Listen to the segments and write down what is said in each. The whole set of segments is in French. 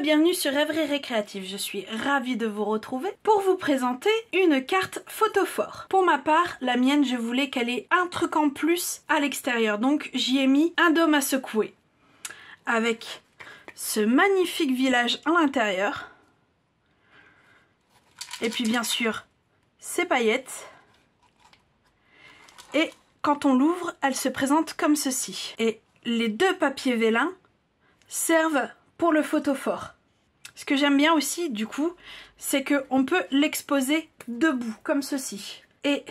Bienvenue sur Rêverie Récréative, je suis ravie de vous retrouver pour vous présenter une carte photophore. Pour ma part, la mienne, je voulais qu'elle ait un truc en plus à l'extérieur, donc j'y ai mis un dôme à secouer. Avec ce magnifique village à l'intérieur. Et puis bien sûr, ces paillettes. Et quand on l'ouvre, elle se présente comme ceci. Et les deux papiers vélins servent pour le photophore. Ce que j'aime bien aussi, du coup, c'est qu'on peut l'exposer debout, comme ceci. Et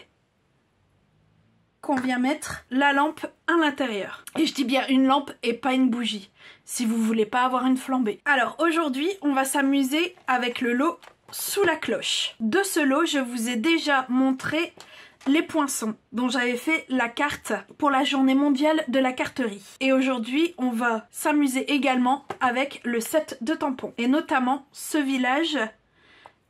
qu'on vient mettre la lampe à l'intérieur. Et je dis bien une lampe et pas une bougie, si vous voulez pas avoir une flambée. Alors aujourd'hui, on va s'amuser avec le lot sous la cloche. De ce lot, je vous ai déjà montré les poinçons dont j'avais fait la carte pour la journée mondiale de la carterie. Et aujourd'hui, on va s'amuser également avec le set de tampons. Et notamment ce village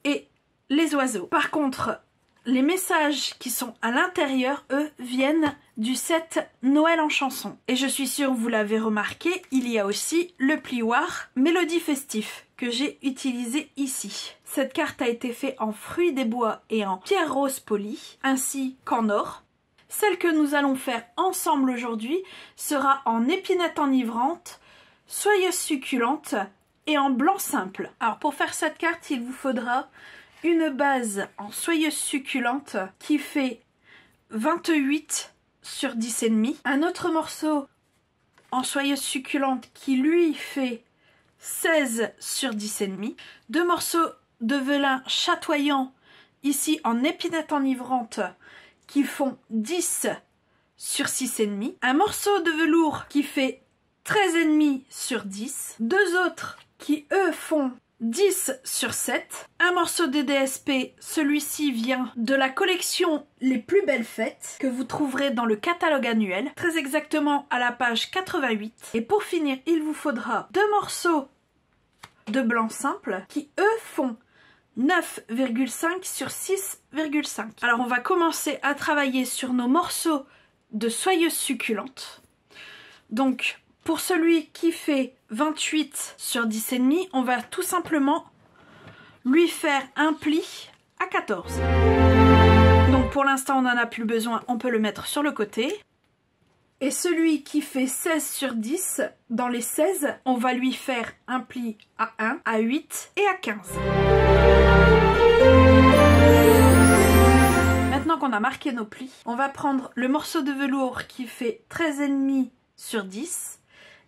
et les oiseaux. Par contre, les messages qui sont à l'intérieur, eux, viennent du set Noël en chanson. Et je suis sûre, vous l'avez remarqué, il y a aussi le plioir Mélodie Festif que j'ai utilisé ici. Cette carte a été faite en fruits des bois et en pierre rose polie, ainsi qu'en or. Celle que nous allons faire ensemble aujourd'hui sera en épinette enivrante, soyeuse succulente et en blanc simple. Alors pour faire cette carte, il vous faudra une base en soyeuse succulente qui fait 28 sur 10,5. Un autre morceau en soyeuse succulente qui lui fait 16 sur 10,5. Deux morceaux de velin chatoyant ici en épinette enivrante qui font 10 sur 6,5. Un morceau de velours qui fait 13,5 sur 10. Deux autres qui eux font 10 sur 7. Un morceau de DSP, celui-ci vient de la collection Les Plus Belles Fêtes que vous trouverez dans le catalogue annuel, très exactement à la page 88. Et pour finir, il vous faudra deux morceaux de blanc simple qui eux font 9,5 sur 6,5. Alors on va commencer à travailler sur nos morceaux de soyeuse succulente. Donc pour celui qui fait 28 sur 10,5, on va tout simplement lui faire un pli à 14. Donc pour l'instant on n'en a plus besoin, on peut le mettre sur le côté. Et celui qui fait 16 sur 10, dans les 16, on va lui faire un pli à 1, à 8 et à 15. Maintenant qu'on a marqué nos plis, on va prendre le morceau de velours qui fait 13,5 sur 10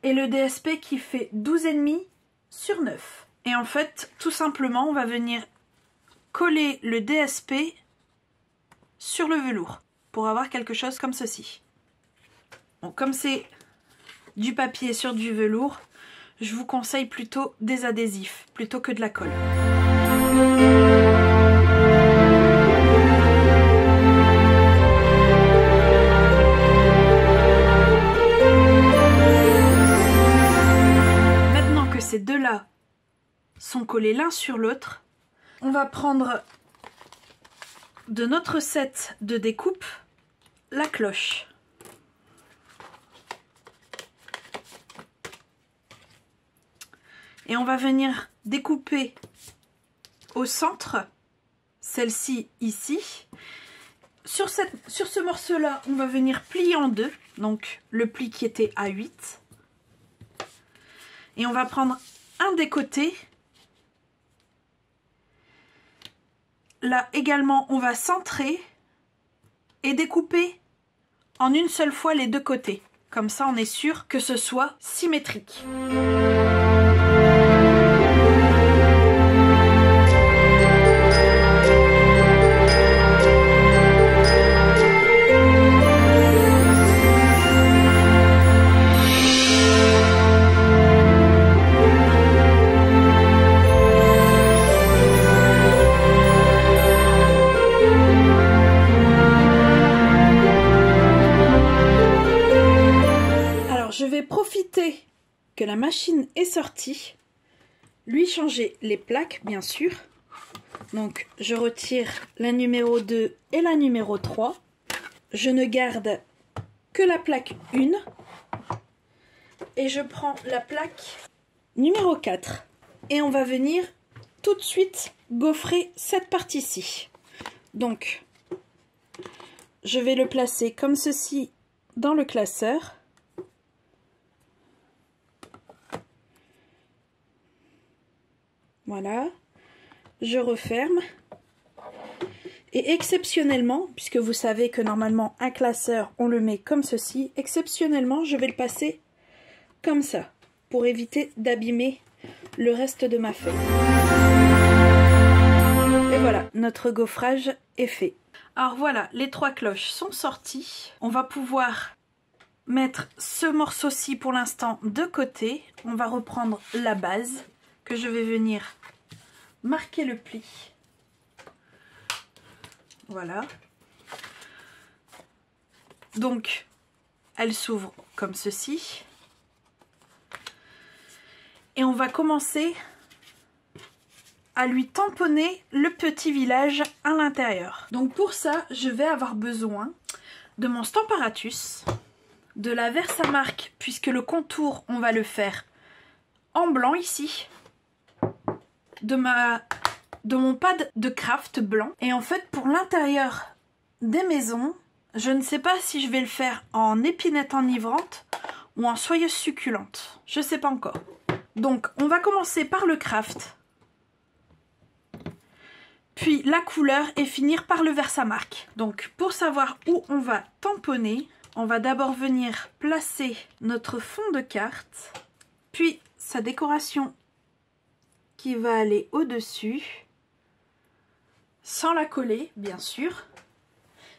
et le DSP qui fait 12,5 sur 9. Et en fait, tout simplement, on va venir coller le DSP sur le velours pour avoir quelque chose comme ceci. Bon, comme c'est du papier sur du velours, je vous conseille plutôt des adhésifs plutôt que de la colle. Maintenant que ces deux-là sont collés l'un sur l'autre, on va prendre de notre set de découpe la cloche. Et on va venir découper au centre, celle-ci ici. Sur ce morceau-là, on va venir plier en deux, donc le pli qui était à 8. Et on va prendre un des côtés. Là également, on va centrer et découper en une seule fois les deux côtés. Comme ça, on est sûr que ce soit symétrique. Profiter que la machine est sortie, lui changer les plaques bien sûr, Donc je retire la numéro 2 et la numéro 3. Je ne garde que la plaque 1. Et je prends la plaque numéro 4. Et on va venir tout de suite gaufrer cette partie-ci. Donc je vais le placer comme ceci dans le classeur. Voilà. Je referme. Et exceptionnellement, puisque vous savez que normalement un classeur on le met comme ceci, exceptionnellement je vais le passer comme ça pour éviter d'abîmer le reste de ma feuille. Et voilà, notre gaufrage est fait. Alors voilà, les 3 cloches sont sorties. On va pouvoir mettre ce morceau-ci pour l'instant de côté. On va reprendre la base que je vais venir marquer le pli. Voilà. Donc, elle s'ouvre comme ceci. Et on va commencer à lui tamponner le petit village à l'intérieur. Donc pour ça, je vais avoir besoin de mon Stamparatus, de la Versamark, puisque le contour, on va le faire en blanc ici, de mon pad de craft blanc. Et en fait, pour l'intérieur des maisons, je ne sais pas si je vais le faire en épinette enivrante ou en soyeuse succulente. Je ne sais pas encore. Donc, on va commencer par le craft, puis la couleur et finir par le Versamark. Donc, pour savoir où on va tamponner, on va d'abord venir placer notre fond de carte, puis sa décoration qui va aller au-dessus, sans la coller, bien sûr.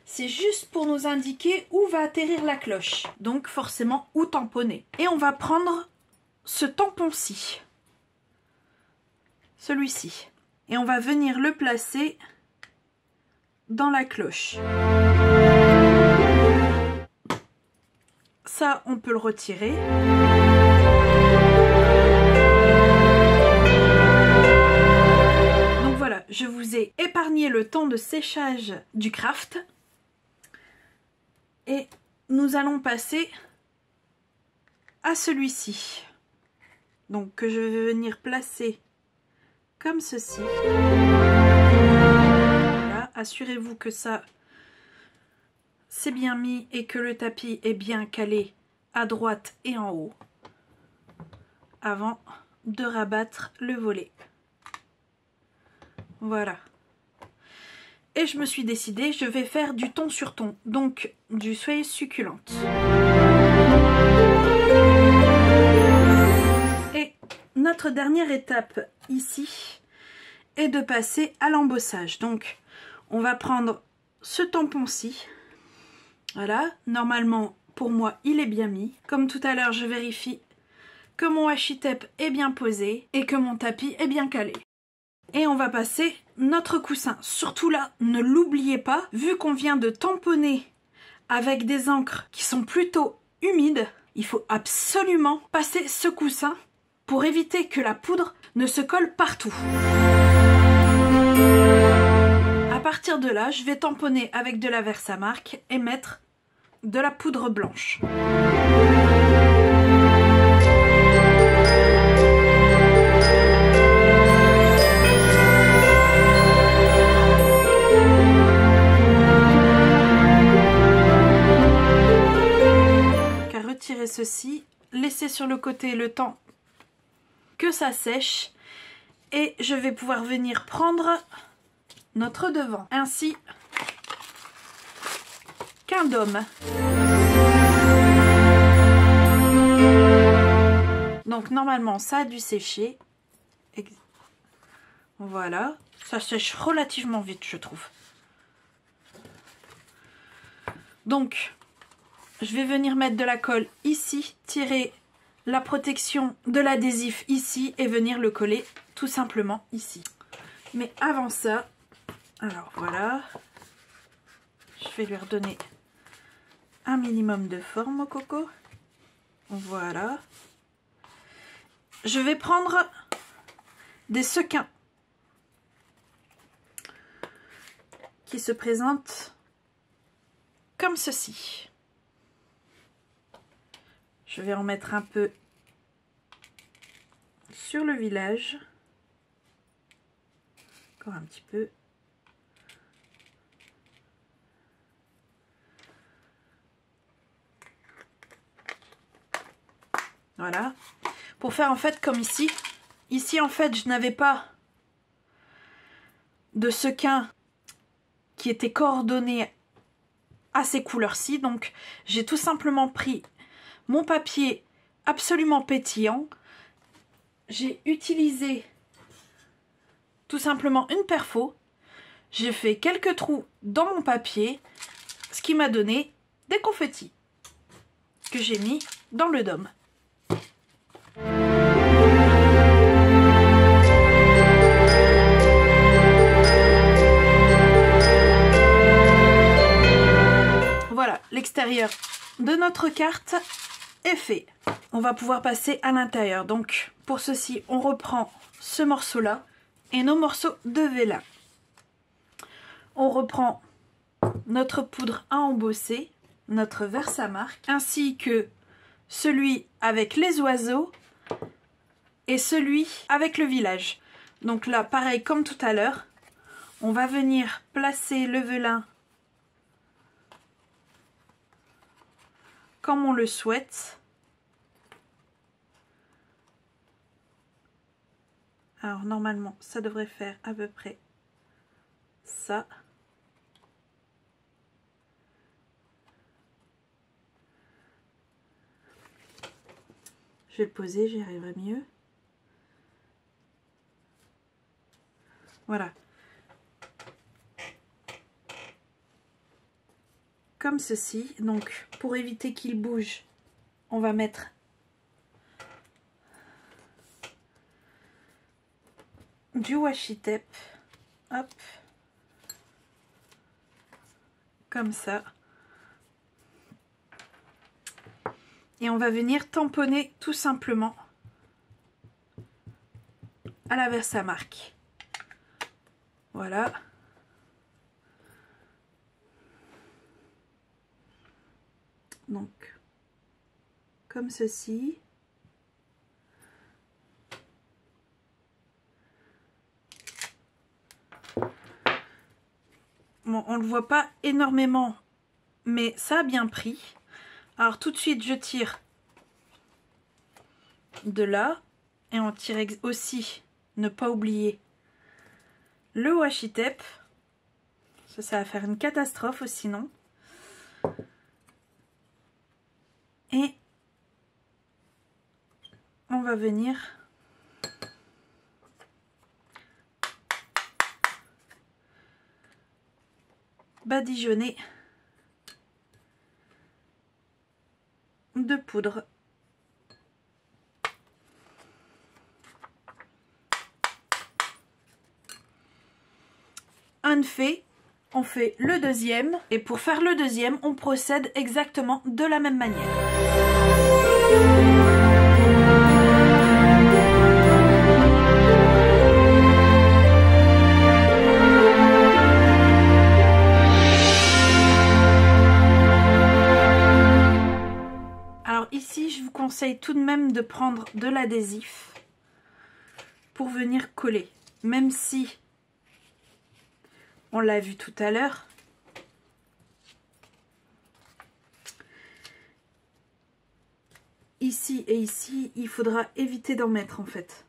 C'est juste pour nous indiquer où va atterrir la cloche, donc forcément où tamponner. Et on va prendre ce tampon-ci, celui-ci, et on va venir le placer dans la cloche. Ça, on peut le retirer. Donc voilà, je vous ai épargné le temps de séchage du craft. Et nous allons passer à celui-ci. Donc que je vais venir placer comme ceci. Voilà, assurez-vous que ça c'est bien mis et que le tapis est bien calé à droite et en haut avant de rabattre le volet. Voilà. Et je me suis décidée, je vais faire du ton sur ton, donc du soyeuse succulente. Et notre dernière étape ici est de passer à l'embossage. Donc on va prendre ce tampon-ci. Voilà, normalement pour moi il est bien mis. Comme tout à l'heure, je vérifie que mon washi tape est bien posé et que mon tapis est bien calé. Et on va passer notre coussin. Surtout là, ne l'oubliez pas, vu qu'on vient de tamponner avec des encres qui sont plutôt humides, il faut absolument passer ce coussin pour éviter que la poudre ne se colle partout. À partir de là, je vais tamponner avec de la Versamark et mettre de la poudre blanche. Retirer ceci, laisser sur le côté le temps que ça sèche et je vais pouvoir venir prendre notre devant ainsi qu'un dôme. Donc normalement ça a dû sécher. Voilà, ça sèche relativement vite je trouve. Donc je vais venir mettre de la colle ici, tirer la protection de l'adhésif ici et venir le coller tout simplement ici. Mais avant ça, alors voilà, je vais lui redonner un minimum de forme au coco. Voilà. Je vais prendre des sequins. qui se présente comme ceci. Je vais en mettre un peu sur le village. Encore un petit peu. Voilà. Pour faire en fait comme ici. Ici en fait je n'avais pas de sequin qui était coordonné à ces couleurs-ci. Donc j'ai tout simplement pris mon papier absolument pétillant. J'ai utilisé tout simplement une perfo. J'ai fait quelques trous dans mon papier, ce qui m'a donné des confettis que j'ai mis dans le dôme. Voilà, l'extérieur de notre carte est fait. On va pouvoir passer à l'intérieur. Donc pour ceci, on reprend ce morceau-là et nos morceaux de vélin. On reprend notre poudre à embosser, notre Versamark, ainsi que celui avec les oiseaux et celui avec le village. Donc là, pareil comme tout à l'heure, on va venir placer le vélin comme on le souhaite. Alors normalement, ça devrait faire à peu près ça. Je vais le poser, j'y arriverai mieux. Voilà. Comme ceci. Donc, pour éviter qu'il bouge, on va mettre du washi tape. Hop. Comme ça. Et on va venir tamponner tout simplement à la Versamark. Voilà. Donc, comme ceci. Bon, on ne le voit pas énormément, mais ça a bien pris. Alors tout de suite, je tire de là. Et on tire aussi, ne pas oublier, le washi tape. Ça va faire une catastrophe sinon. Et on va venir badigeonner de poudre. Un fait, on fait le deuxième, et pour faire le deuxième, on procède exactement de la même manière. Alors ici, je vous conseille tout de même de prendre de l'adhésif pour venir coller, même si on l'a vu tout à l'heure. Ici et ici, il faudra éviter d'en mettre en fait.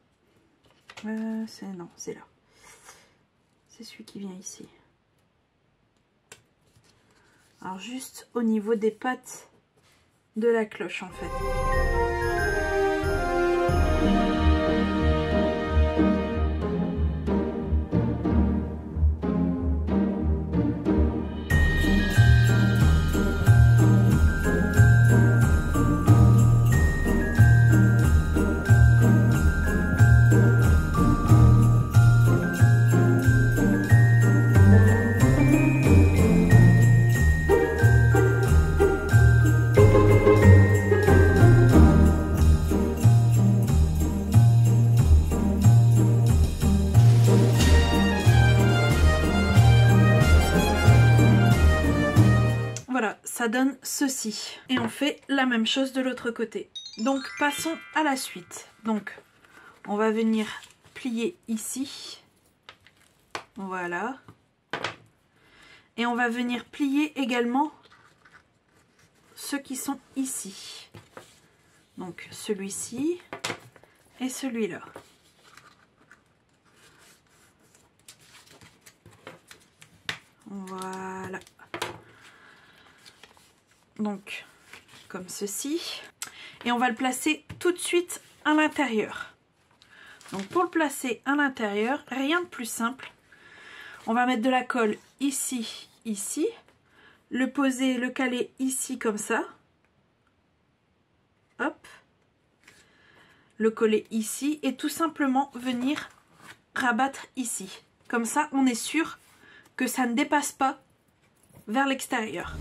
Non, c'est là. C'est celui qui vient ici. Alors juste au niveau des pattes de la cloche en fait. ça donne ceci. Et on fait la même chose de l'autre côté. Donc passons à la suite. Donc on va venir plier ici. Voilà. Et on va venir plier également ceux qui sont ici. Donc celui-ci et celui-là. Voilà. Donc comme ceci. Et on va le placer tout de suite à l'intérieur. Donc pour le placer à l'intérieur, rien de plus simple. On va mettre de la colle ici, ici. Le poser, le caler ici comme ça. Hop. Le coller ici et tout simplement venir rabattre ici. Comme ça, on est sûr que ça ne dépasse pas vers l'extérieur.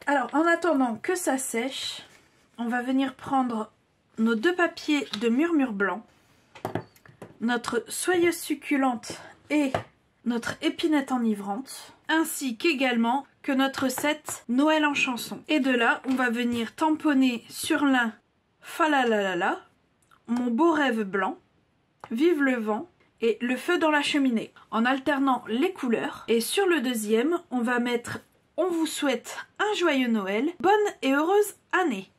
Alors, en attendant que ça sèche, on va venir prendre nos deux papiers de murmure blanc, notre soyeuse succulente et notre épinette enivrante, ainsi qu'également que notre set Noël en chanson. Et de là, on va venir tamponner sur l'un Falalalala, Mon beau rêve blanc, Vive le vent et Le feu dans la cheminée, en alternant les couleurs. Et sur le deuxième, on va mettre On vous souhaite un joyeux Noël, bonne et heureuse année.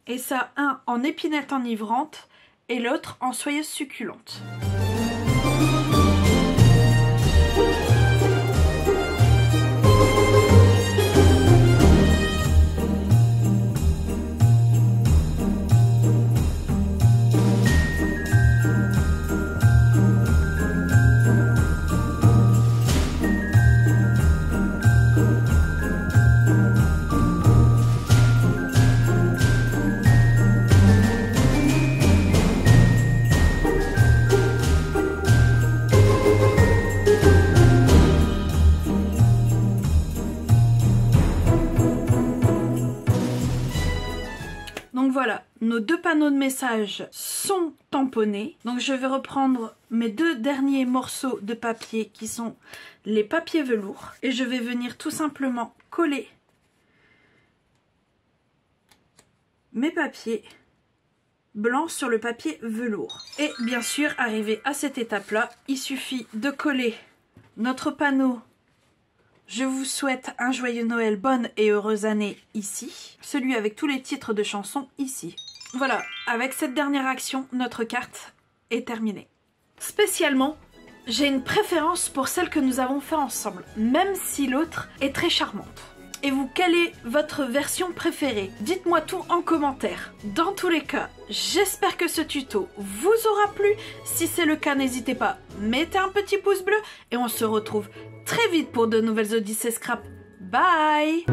Et ça, un en épinette enivrante et l'autre en soyeuse succulente. Donc voilà, nos deux panneaux de messages sont tamponnés. Donc je vais reprendre mes deux derniers morceaux de papier qui sont les papiers velours. Et je vais venir tout simplement coller mes papiers blancs sur le papier velours. Et bien sûr, arrivé à cette étape-là, il suffit de coller notre panneau Je vous souhaite un joyeux Noël, bonne et heureuse année ici. Celui avec tous les titres de chansons ici. Voilà, avec cette dernière action, notre carte est terminée. Spécialement, j'ai une préférence pour celle que nous avons fait ensemble, même si l'autre est très charmante. Et vous, quelle est votre version préférée? Dites-moi tout en commentaire. Dans tous les cas, j'espère que ce tuto vous aura plu. Si c'est le cas, n'hésitez pas, mettez un petit pouce bleu et on se retrouve très vite pour de nouvelles Odyssées Scrap. Bye!